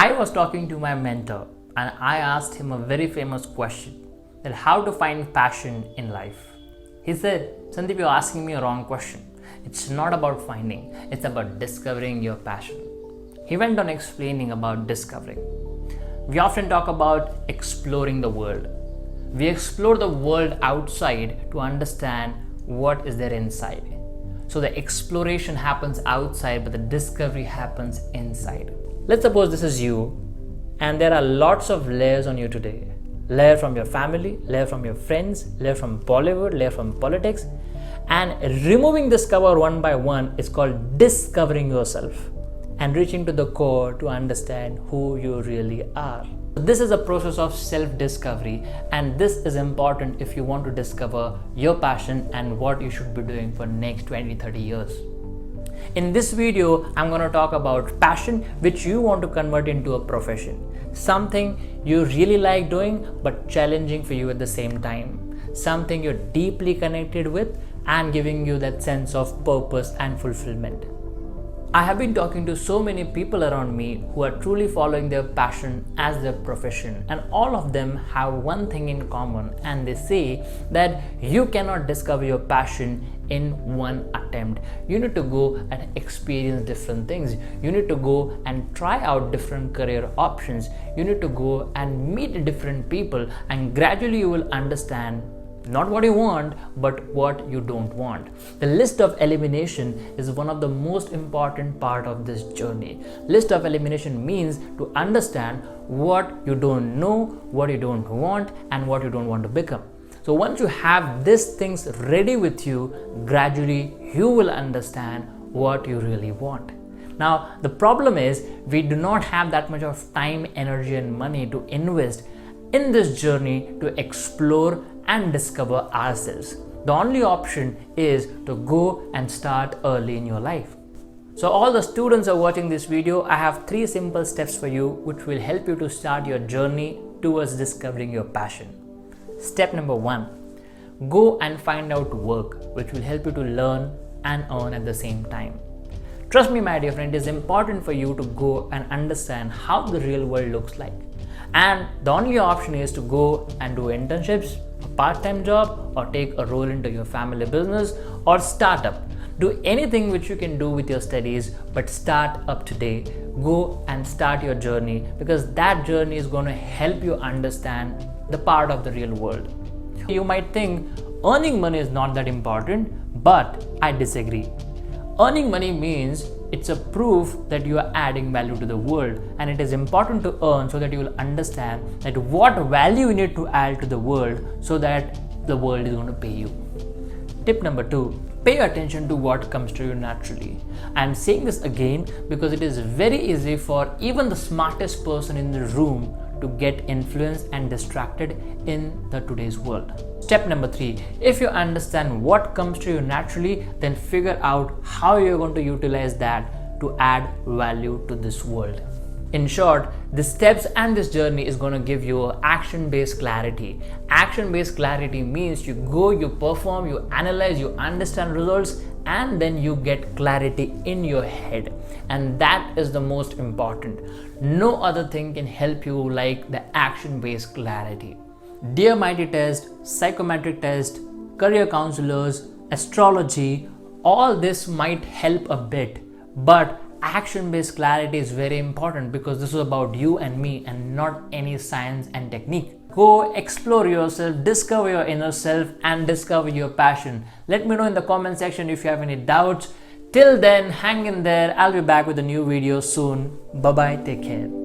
I was talking to my mentor and I asked him a very famous question, that how to find passion in life. He said, Sandeep, you're asking me a wrong question. It's not about finding, it's about discovering your passion. He went on explaining about discovering. We often talk about exploring the world. We explore the world outside to understand what is there inside. So the exploration happens outside, but the discovery happens inside. Let's suppose this is you, and there are lots of layers on you today. Layer from your family, layer from your friends, layer from Bollywood, layer from politics. And removing this cover one by one is called discovering yourself and reaching to the core to understand who you really are. This is a process of self-discovery, and this is important if you want to discover your passion and what you should be doing for next 20-30 years. In this video, I'm going to talk about passion which you want to convert into a profession. Something you really like doing but challenging for you at the same time. Something you're deeply connected with and giving you that sense of purpose and fulfillment. I have been talking to so many people around me who are truly following their passion as their profession, and all of them have one thing in common, and they say that you cannot discover your passion in one attempt. You need to go and experience different things. You need to go and try out different career options. You need to go and meet different people, and gradually you will understand not what you want, but what you don't want. The list of elimination is one of the most important part of this journey. List of elimination means to understand what you don't know, what you don't want, and what you don't want to become. So once you have these things ready with you, gradually you will understand what you really want. Now, the problem is we do not have that much of time, energy, and money to invest in this journey to explore and discover ourselves. The only option is to go and start early in your life. So all the students are watching this video, I have 3 simple steps for you which will help you to start your journey towards discovering your passion. Step number 1, go and find out work which will help you to learn and earn at the same time. Trust me, my dear friend, it is important for you to go and understand how the real world looks like. And the only option is to go and do internships, a part-time job, or take a role into your family business or startup. Do anything which you can do with your studies, but start up today. Go and start your journey, because that journey is going to help you understand the part of the real world. You might think earning money is not that important, but I disagree. Earning money means it's a proof that you are adding value to the world, and it is important to earn so that you will understand that what value you need to add to the world so that the world is going to pay you. Tip number 2, pay attention to what comes to you naturally. I am saying this again because it is very easy for even the smartest person in the room to get influenced and distracted in the today's world. Step number 3, if you understand what comes to you naturally, then figure out how you're going to utilize that to add value to this world. In short, the steps and this journey is going to give you action-based clarity. Action-based clarity means you go, you perform, you analyze, you understand results, and then you get clarity in your head. And that is the most important. No other thing can help you like the action-based clarity. Dear Mighty Test, psychometric test, career counselors, astrology, all this might help a bit, but action-based clarity is very important because this is about you and me and not any science and technique. Go explore yourself, discover your inner self, and discover your passion. Let me know in the comment section if you have any doubts. Till then, hang in there. I'll be back with a new video soon. Bye bye. Take care.